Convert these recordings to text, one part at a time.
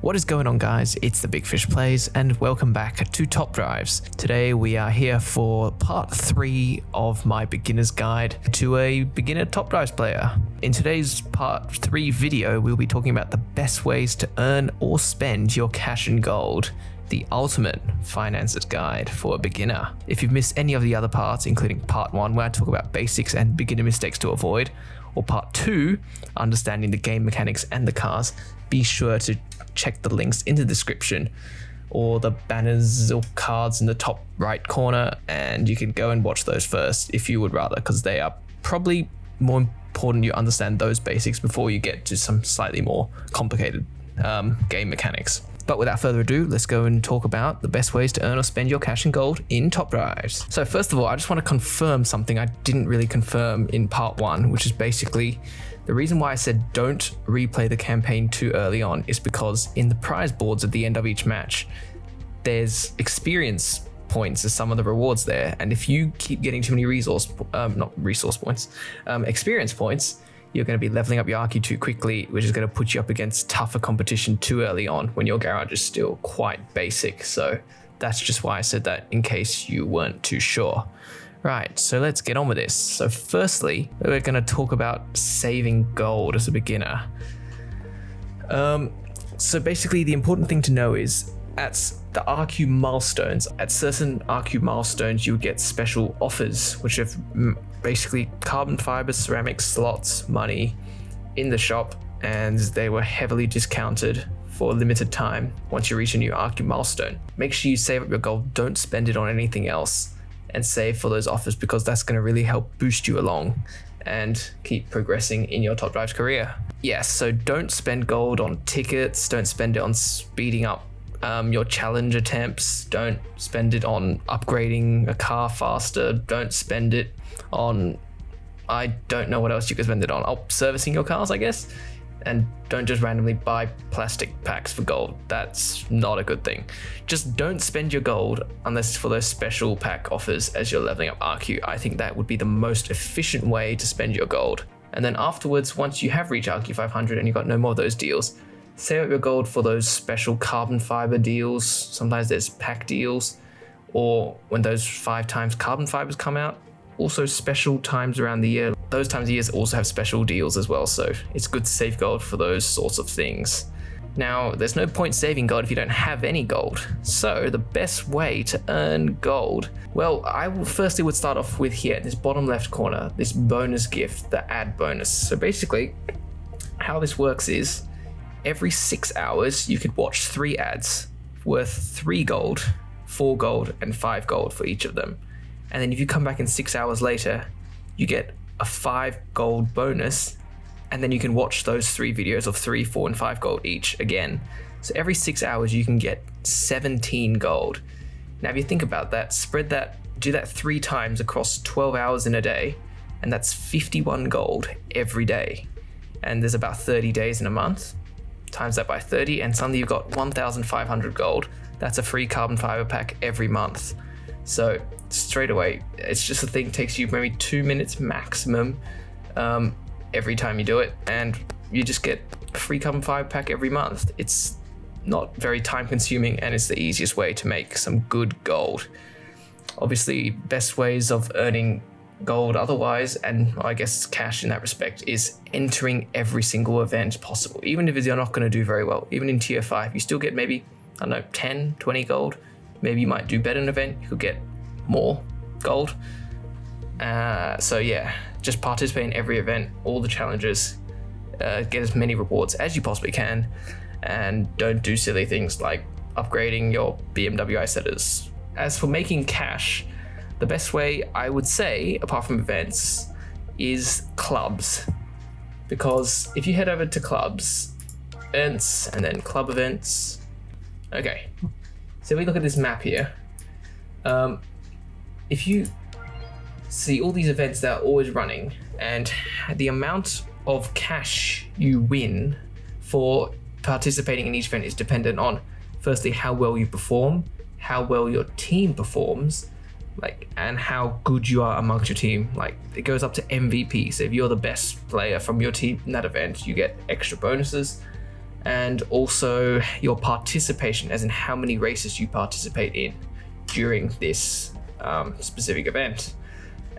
What is going on, guys? It's TheBigFishPlayz and welcome back to Top Drives. Today we are here for part 3 of my beginner's guide to a beginner Top Drives player. In today's part 3 video, we'll be talking about the best ways to earn or spend your cash and gold. The ultimate finances guide for a beginner. If you've missed any of the other parts, including part 1 where I talk about basics and beginner mistakes to avoid, or part 2, understanding the game mechanics and the cars, be sure to check the links in the description or the banners or cards in the top right corner, and you can go and watch those first if you would rather, because they are probably more important you understand those basics before you get to some slightly more complicated game mechanics. But without further ado, let's go and talk about the best ways to earn or spend your cash and gold in Top Drives. So first of all, I just want to confirm something I didn't really confirm in part 1, which is basically the reason why I said don't replay the campaign too early on is because in the prize boards at the end of each match, there's experience points as some of the rewards there. And if you keep getting too many experience points, you're going to be leveling up your RQ too quickly, which is going to put you up against tougher competition too early on when your garage is still quite basic. So that's just why I said that, in case you weren't too sure. Right, so let's get on with this. So firstly, we're going to talk about saving gold as a beginner. So basically the important thing to know is at the RQ milestones, at certain RQ milestones, you get special offers, which have basically carbon fiber, ceramics, slots, money in the shop, and they were heavily discounted for a limited time once you reach a new RQ milestone. Make sure you save up your gold, don't spend it on anything else, and save for those offers, because that's going to really help boost you along and keep progressing in your Top Drives career. Yes, so don't spend gold on tickets, don't spend it on speeding up your challenge attempts, don't spend it on upgrading a car faster, don't spend it on, I don't know what else you could spend it on, servicing your cars, I guess. And don't just randomly buy plastic packs for gold. That's not a good thing. Just don't spend your gold unless it's for those special pack offers as you're leveling up RQ. I think that would be the most efficient way to spend your gold. And then afterwards, once you have reached RQ 500 and you've got no more of those deals, save up your gold for those special carbon fiber deals. Sometimes there's pack deals, or when those 5 times carbon fibers come out, also special times around the year. Those times of years also have special deals as well, so it's good to save gold for those sorts of things. Now, there's no point saving gold if you don't have any gold. So the best way to earn gold, well, I would start off with here, this bottom left corner, this bonus gift, the ad bonus. So basically, how this works is every 6 hours, you could watch 3 ads worth 3 gold, 4 gold, and 5 gold for each of them. And then if you come back in 6 hours later, you get a 5 gold bonus, and then you can watch those 3 videos of 3, 4, and 5 gold each again. So every 6 hours you can get 17 gold. Now if you think about that, do that 3 times across 12 hours in a day, and that's 51 gold every day. And there's about 30 days in a month. Times that by 30, and suddenly you've got 1,500 gold. That's a free carbon fiber pack every month. So straight away, it's just a thing, takes you maybe 2 minutes maximum every time you do it, and you just get a free carbon fiber pack every month. It's not very time consuming, and it's the easiest way to make some good gold. Obviously, best ways of earning gold otherwise, and I guess cash in that respect, is entering every single event possible. Even if you're not going to do very well, even in tier 5, you still get maybe, 10, 20 gold. Maybe you might do better in an event, you could get more gold. So yeah, just participate in every event, all the challenges, get as many rewards as you possibly can, and don't do silly things like upgrading your BMW i-setters. As for making cash, the best way, I would say, apart from events, is clubs. Because if you head over to clubs, events, and then club events. Okay, so we look at this map here. If you see all these events that are always running, and the amount of cash you win for participating in each event is dependent on, firstly, how well you perform, how well your team performs, and how good you are amongst your team. It goes up to MVP. So if you're the best player from your team in that event, you get extra bonuses. and also your participation, as in how many races you participate in during this specific event.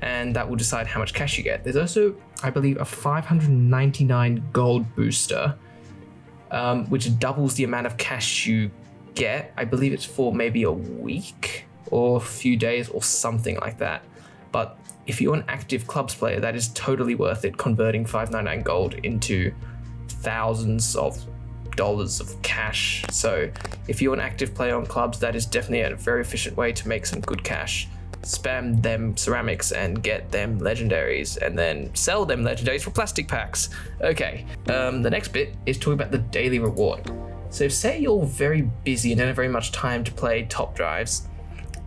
And that will decide how much cash you get. There's also, I believe, a 599 gold booster, which doubles the amount of cash you get. I believe it's for maybe a week or a few days or something like that. But if you're an active clubs player, that is totally worth it, converting 599 gold into thousands of dollars of cash. So if you're an active player on clubs, that is definitely a very efficient way to make some good cash. Spam them ceramics and get them legendaries, and then sell them legendaries for plastic packs. Okay, the next bit is talking about the daily reward. So say you're very busy and don't have very much time to play top drives,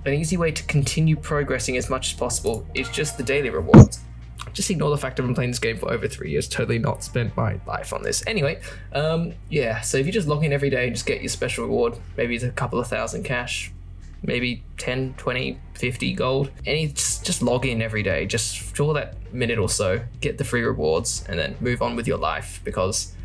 an easy way to continue progressing as much as possible is just the daily rewards. Just ignore the fact I've been playing this game for over 3 years, totally not spent my life on this. Anyway, yeah, so if you just log in every day and just get your special reward, maybe it's a couple of thousand cash, maybe 10, 20, 50 gold. Just log in every day, just for that minute or so, get the free rewards, and then move on with your life, because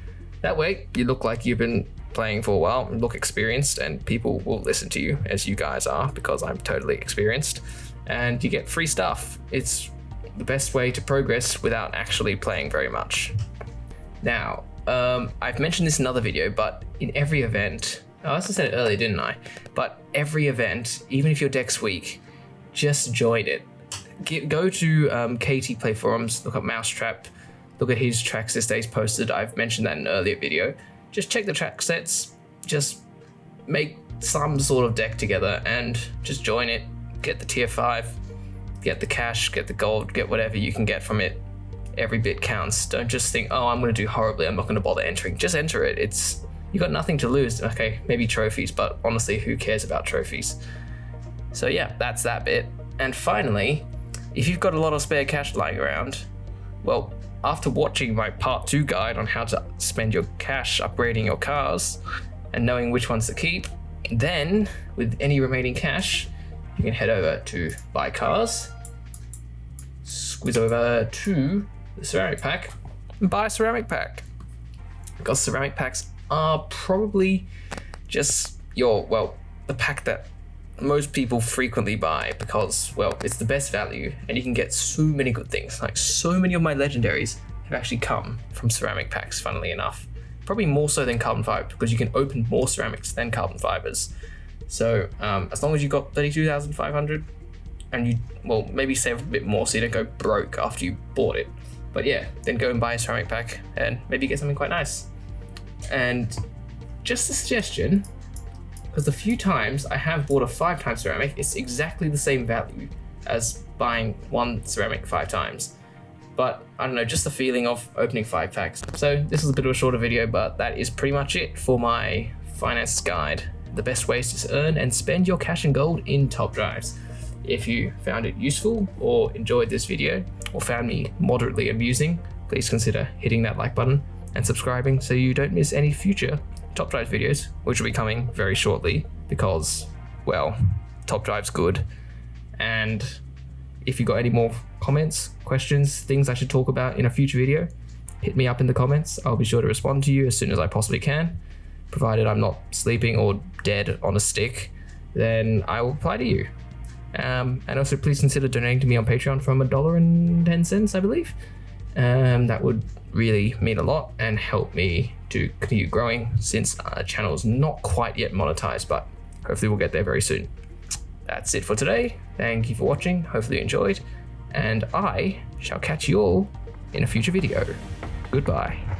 that way you look like you've been playing for a while and look experienced, and people will listen to you, as you guys are, because I'm totally experienced, and you get free stuff. It's the best way to progress without actually playing very much. Now, I've mentioned this in another video, but in every event, I also said it earlier, didn't I? But every event, even if your deck's weak, just join it. Go to KT Play forums, look up Mousetrap, look at his tracks this day's posted. I've mentioned that in an earlier video. Just check the track sets, just make some sort of deck together and just join it. Get the tier 5, get the cash, get the gold, get whatever you can get from it. Every bit counts. Don't just think, oh, I'm going to do horribly, I'm not going to bother entering. Just enter it. You got nothing to lose. Okay, maybe trophies, but honestly, who cares about trophies? So yeah, that's that bit. And finally, if you've got a lot of spare cash lying around, well, after watching my part 2 guide on how to spend your cash upgrading your cars and knowing which ones to keep, then with any remaining cash, you can head over to buy cars, squeeze over to the ceramic pack and buy a ceramic pack. Because ceramic packs are probably just the pack that most people frequently buy, because, well, it's the best value and you can get so many good things. Like, so many of my legendaries have actually come from ceramic packs, funnily enough. Probably more so than carbon fiber, because you can open more ceramics than carbon fibers. So as long as you've got 32,500 and you, well, maybe save a bit more so you don't go broke after you bought it. But yeah, then go and buy a ceramic pack and maybe get something quite nice. And just a suggestion, because the few times I have bought a 5x ceramic, it's exactly the same value as buying one ceramic 5 times. But I don't know, just the feeling of opening 5 packs. So this is a bit of a shorter video, but that is pretty much it for my finance guide. The best ways to earn and spend your cash and gold in top drives. If you found it useful or enjoyed this video or found me moderately amusing, please consider hitting that like button and subscribing so you don't miss any future Top Drive videos, which will be coming very shortly, because, well, Top Drive's good. And if you got any more comments, questions, things I should talk about in a future video, hit me up in the comments. I'll be sure to respond to you as soon as I possibly can. Provided I'm not sleeping or dead on a stick, then I will reply to you. And also please consider donating to me on Patreon from $1.10, I believe. That would really mean a lot and help me to continue growing, since the channel is not quite yet monetized, but hopefully we'll get there very soon. That's it for today. Thank you for watching. Hopefully you enjoyed, and I shall catch you all in a future video. Goodbye.